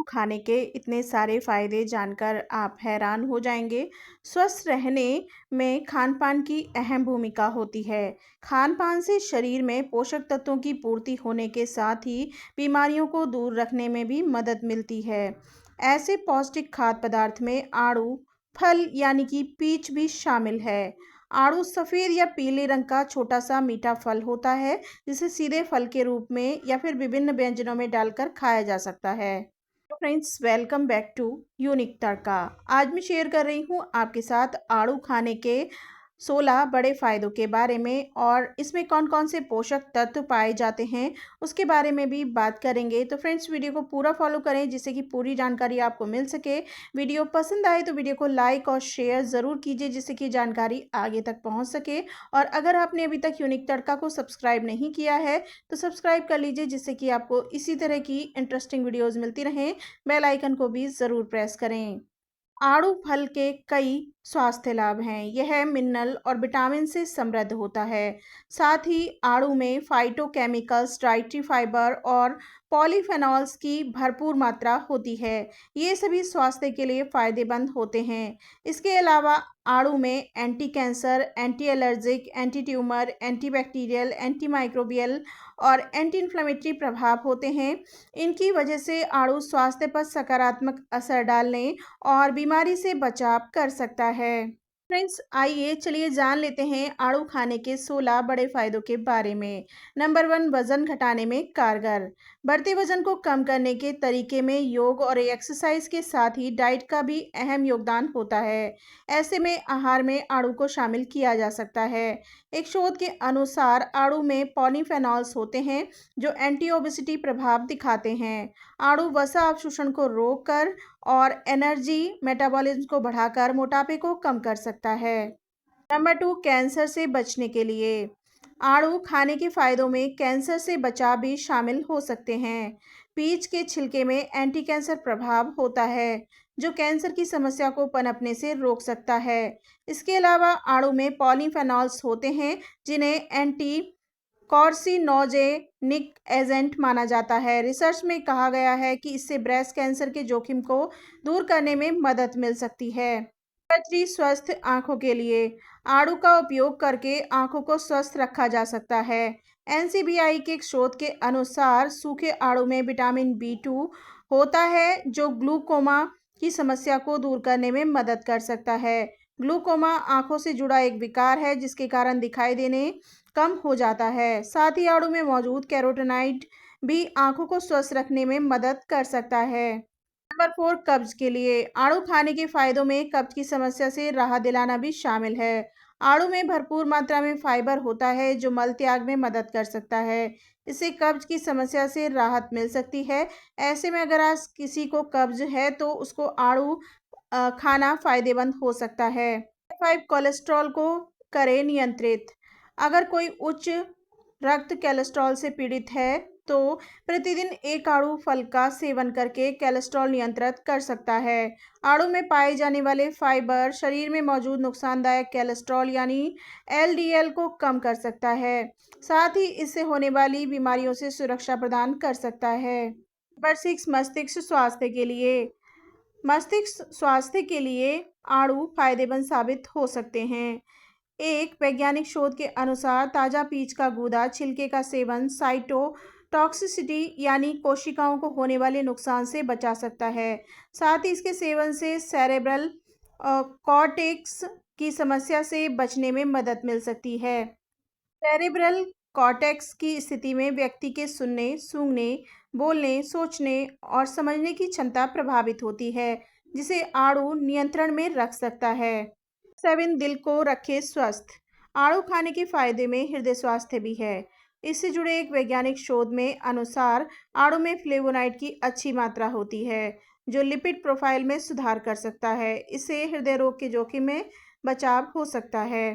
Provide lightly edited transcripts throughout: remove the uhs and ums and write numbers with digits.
खाने के इतने सारे फ़ायदे जानकर आप हैरान हो जाएंगे। स्वस्थ रहने में खान-पान की अहम भूमिका होती है। खान-पान से शरीर में पोषक तत्वों की पूर्ति होने के साथ ही बीमारियों को दूर रखने में भी मदद मिलती है। ऐसे पौष्टिक खाद्य पदार्थ में आड़ू, फल यानी कि पीच भी शामिल है। आड़ू सफ़ेद या पीले रंग का छोटा-सा मीठा फल होता है, जिसे सीधे फल के रूप में या फिर विभिन्न व्यंजनों में डालकर खाया जा सकता है। तो friends, welcome back to unique Tadka. आज मैं शेयर कर रही हूँ आपके साथ आड़ू खाने के 16 बड़े फ़ायदों के बारे में, और इसमें कौन-कौन से पोषक तत्व पाए जाते हैं उसके बारे में भी बात करेंगे। तो फ्रेंड्स, वीडियो को पूरा फॉलो करें जिससे कि पूरी जानकारी आपको मिल सके। वीडियो पसंद आए तो वीडियो को लाइक और शेयर ज़रूर कीजिए जिससे कि जानकारी आगे तक पहुंच सके। और अगर आपने अभी तक यूनिक तड़का को सब्सक्राइब नहीं किया है तो सब्सक्राइब कर लीजिए जिससे कि आपको इसी तरह की इंटरेस्टिंग वीडियोज़ मिलती रहें। बेल आइकन को भी ज़रूर प्रेस करें। आड़ू फल के कई स्वास्थ्य लाभ हैं। यह मिनरल और विटामिन से समृद्ध होता है। साथ ही आड़ू में फाइटोकेमिकल्स, डाइटरी फाइबर और पॉलीफेनॉल्स की भरपूर मात्रा होती है। ये सभी स्वास्थ्य के लिए फायदेमंद होते हैं। इसके अलावा आड़ू में anti cancer, anti allergic, anti tumour, antibacterial, antimicrobial और एंटी इन्फ्लेमेटरी प्रभाव होते हैं। इनकी वजह से आड़ू स्वास्थ्य पर सकारात्मक असर डालने और बीमारी से बचाव कर सकता है। फ्रेंड्स, आइए चलिए जान लेते हैं आड़ू खाने के 16 बड़े फायदों के बारे में। नंबर 1, वजन घटाने में कारगर। बढ़ते वजन को कम करने के तरीके में योग और एक्सरसाइज के साथ ही डाइट का भी अहम योगदान होता है। ऐसे में आहार में आड़ू को शामिल किया जा सकता है। एक शोध के अनुसार आड़ू में पॉलीफेनॉल्स होते हैं जो एंटी ओबेसिटी प्रभाव दिखाते हैं। आड़ू वसा अवशोषण को रोककर और एनर्जी मेटाबॉलिज्म को बढ़ाकर मोटापे को कम कर सकता है। नंबर 2, कैंसर से बचने के लिए। आड़ू खाने के फायदों में कैंसर से बचाव भी शामिल हो सकते हैं। पीच के छिलके में एंटी कैंसर प्रभाव होता है जो कैंसर की समस्या को पनपने से रोक सकता है। इसके अलावा आड़ू में पॉलीफेनॉल्स होते हैं जिन्हें एंटी कार्सिनोजेनिक एजेंट माना जाता है। रिसर्च में कहा गया है कि इससे ब्रेस्ट कैंसर के जोखिम को दूर करने में मदद मिल सकती है। नंबर 3, स्वस्थ आँखों के लिए। आड़ू का उपयोग करके आँखों को स्वस्थ रखा जा सकता है। एनसीबीआई के एक शोध के अनुसार सूखे आड़ू में विटामिन B2 होता है जो ग्लूकोमा की समस्या को दूर करने में मदद कर सकता है। ग्लूकोमा आँखों से जुड़ा एक विकार है जिसके कारण दिखाई देने कम हो जाता है। साथ ही आड़ू में मौजूद कैरोटीनॉइड भी आँखों को स्वस्थ रखने में मदद कर सकता है। नंबर 4, कब्ज के लिए। आड़ू खाने के फायदों में कब्ज की समस्या से राहत दिलाना भी शामिल है। आड़ू में भरपूर मात्रा में फाइबर होता है जो मल त्याग में मदद कर सकता है। इससे कब्ज की समस्या से राहत मिल सकती है। ऐसे में अगर आज किसी को कब्ज है तो उसको आड़ू खाना फायदेमंद हो सकता है। 5, कोलेस्ट्रॉल को करे नियंत्रित। अगर कोई उच्च रक्त कोलेस्ट्रॉल से पीड़ित है तो प्रतिदिन एक आड़ू फल का सेवन करके कोलेस्ट्रॉल नियंत्रित कर सकता है। आड़ू में पाए जाने वाले फाइबर शरीर में मौजूद नुकसानदायक कोलेस्ट्रॉल यानी LDL को कम कर सकता है। साथ ही इससे होने वाली बीमारियों से सुरक्षा प्रदान कर सकता है। नंबर 6, मस्तिष्क स्वास्थ्य के लिए। मस्तिष्क स्वास्थ्य के लिए आड़ू फायदेमंद साबित हो सकते हैं। एक वैज्ञानिक शोध के अनुसार ताज़ा पीच का गूदा छिलके का सेवन साइटोटॉक्सिसिटी यानी कोशिकाओं को होने वाले नुकसान से बचा सकता है। साथ ही इसके सेवन से सेरेब्रल कॉर्टेक्स की समस्या से बचने में मदद मिल सकती है। सेरेब्रल कॉर्टेक्स की स्थिति में व्यक्ति के सुनने, सूंघने, बोलने, सोचने और समझने की क्षमता प्रभावित होती है जिसे आड़ू नियंत्रण में रख सकता है। 7, दिल को रखे स्वस्थ। आड़ू खाने के फायदे में हृदय स्वास्थ्य भी है। इससे जुड़े एक वैज्ञानिक शोध में अनुसार आड़ू में फ्लेवोनाइड की अच्छी मात्रा होती है जो लिपिड प्रोफाइल में सुधार कर सकता है। इससे हृदय रोग के जोखिम में बचाव हो सकता है।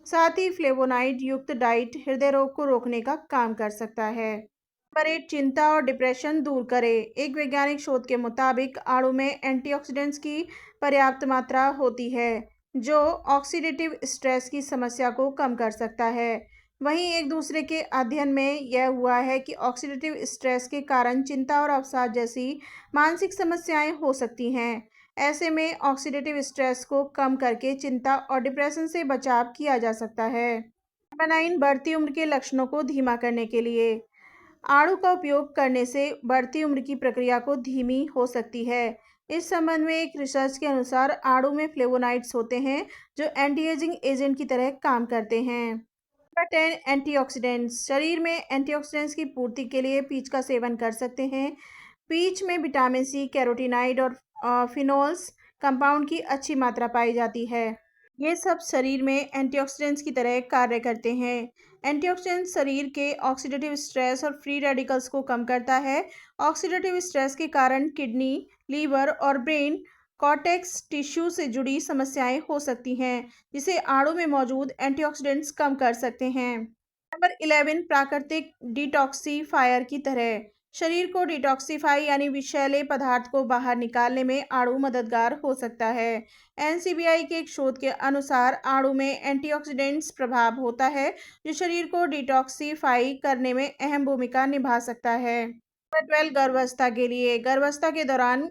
साथ ही फ्लेवोनाइड युक्त डाइट हृदय रोग को रोकने का काम कर सकता है। नंबर 8, चिंता और डिप्रेशन दूर करे। एक वैज्ञानिक शोध के मुताबिक आड़ू में एंटीऑक्सीडेंट्स की पर्याप्त मात्रा होती है जो ऑक्सीडेटिव स्ट्रेस की समस्या को कम कर सकता है। वहीं एक दूसरे के अध्ययन में यह हुआ है कि ऑक्सीडेटिव स्ट्रेस के कारण चिंता और अवसाद जैसी मानसिक समस्याएं हो सकती हैं। ऐसे में ऑक्सीडेटिव स्ट्रेस को कम करके चिंता और डिप्रेशन से बचाव किया जा सकता है। नंबर 9, बढ़ती उम्र के लक्षणों को धीमा करने के लिए आड़ू का उपयोग करने से बढ़ती उम्र की प्रक्रिया को धीमी हो सकती है। इस संबंध में एक रिसर्च के अनुसार आड़ू में फ्लेवोनाइड्स होते हैं जो एंटी एजिंग एजेंट की तरह काम करते हैं। नंबर 10, एंटीऑक्सीडेंट्स शरीर में एंटीऑक्सीडेंट्स की पूर्ति के लिए पीच का सेवन कर सकते हैं। पीच में विटामिन सी, कैरोटीनॉइड और फिनोल्स कंपाउंड की अच्छी मात्रा पाई जाती है। ये सब शरीर में एंटीऑक्सीडेंट्स की तरह कार्य करते हैं। एंटीऑक्सीडेंट्स शरीर के ऑक्सीडेटिव स्ट्रेस और फ्री रेडिकल्स को कम करता है। ऑक्सीडेटिव स्ट्रेस के कारण किडनी, लीवर और ब्रेन कॉर्टेक्स टिश्यू से जुड़ी समस्याएं हो सकती हैं, जिसे आड़ू में मौजूद एंटीऑक्सीडेंट्स कम कर सकते हैं। नंबर 11, प्राकृतिक डिटॉक्सीफायर की तरह शरीर को डिटॉक्सीफाई यानी विषैले पदार्थ को बाहर निकालने में आड़ू मददगार हो सकता है। एनसीबीआई के एक शोध के अनुसार आड़ू में एंटीऑक्सीडेंट्स प्रभाव होता है जो शरीर को डिटॉक्सीफाई करने में अहम भूमिका निभा सकता है। नंबर 12, गर्भावस्था के लिए गर्भावस्था के दौरान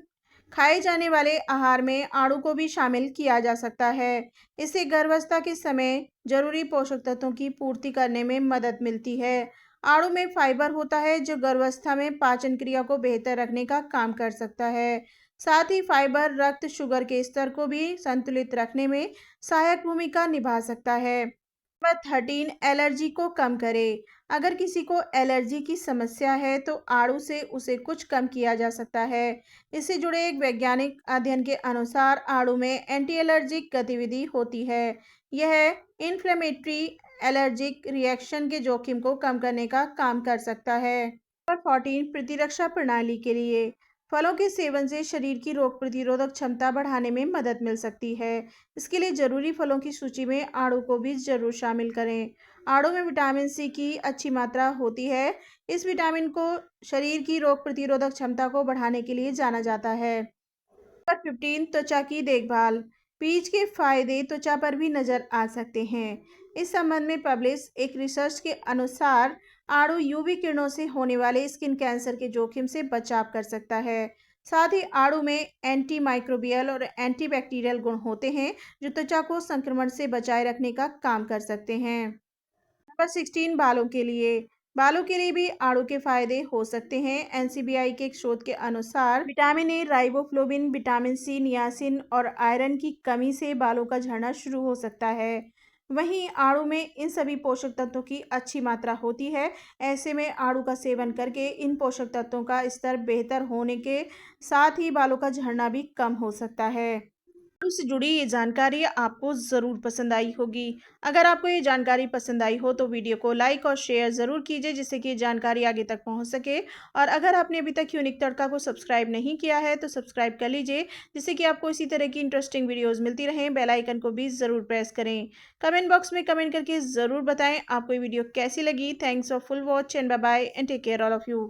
खाए जाने वाले आहार में आड़ू को भी शामिल किया जा सकता है। इससे गर्भावस्था के समय जरूरी पोषक तत्वों की पूर्ति करने में मदद मिलती है। आड़ू में फाइबर होता है जो गर्भावस्था में पाचन क्रिया को बेहतर रखने का काम कर सकता है। साथ ही फाइबर रक्त शुगर के स्तर को भी संतुलित रखने में सहायक भूमिका निभा सकता है। नंबर 13, एलर्जी को कम करें। अगर किसी को एलर्जी की समस्या है तो आड़ू से उसे कुछ कम किया जा सकता है। इससे जुड़े एक वैज्ञानिक अध्ययन के अनुसार आड़ू में एंटी एलर्जिक गतिविधि होती है। यह इन्फ्लेमेटरी एलर्जिक रिएक्शन के जोखिम को कम करने का काम कर सकता है। नंबर 14, प्रतिरक्षा प्रणाली के लिए फलों के सेवन से शरीर की रोग प्रतिरोधक क्षमता बढ़ाने में मदद मिल सकती है। इसके लिए जरूरी फलों की सूची में आड़ू को भी जरूर शामिल करें। आड़ू में विटामिन सी की अच्छी मात्रा होती है। इस विटामिन को शरीर की रोग प्रतिरोधक क्षमता को बढ़ाने के लिए जाना जाता है। नंबर 15, त्वचा की देखभाल। पीच के फायदे त्वचा पर भी नजर आ सकते हैं। इस संबंध में पब्लिश एक रिसर्च के अनुसार आड़ू यूवी किरणों से होने वाले स्किन कैंसर के जोखिम से बचाव कर सकता है। साथ ही आड़ू में एंटी माइक्रोबियल और एंटीबैक्टीरियल गुण होते हैं जो त्वचा को संक्रमण से बचाए रखने का काम कर सकते हैं। नंबर 16, बालों के लिए भी आड़ू के फायदे हो सकते हैं। एनसीबीआई के एक शोध के अनुसार vitamin A, riboflavin, vitamin C, niacin और आयरन की कमी से बालों का झड़ना शुरू हो सकता है। वहीं आड़ू में इन सभी पोषक तत्वों की अच्छी मात्रा होती है। ऐसे में आड़ू का सेवन करके इन पोषक तत्वों का स्तर बेहतर होने के साथ ही बालों का झड़ना भी कम हो सकता है। से जुड़ी ये जानकारी आपको ज़रूर पसंद आई होगी। अगर आपको ये जानकारी पसंद आई हो तो वीडियो को लाइक और शेयर ज़रूर कीजिए जिससे कि ये जानकारी आगे तक पहुंच सके। और अगर आपने अभी तक यूनिक तड़का को सब्सक्राइब नहीं किया है तो सब्सक्राइब कर लीजिए जिससे कि आपको इसी तरह की इंटरेस्टिंग वीडियोज़ मिलती रहें। बेल आइकन को भी ज़रूर प्रेस करें। कमेंट बॉक्स में कमेंट करके ज़रूर बताएं आपको ये वीडियो कैसी लगी। Thanks for full watch and bye bye and take care all of you.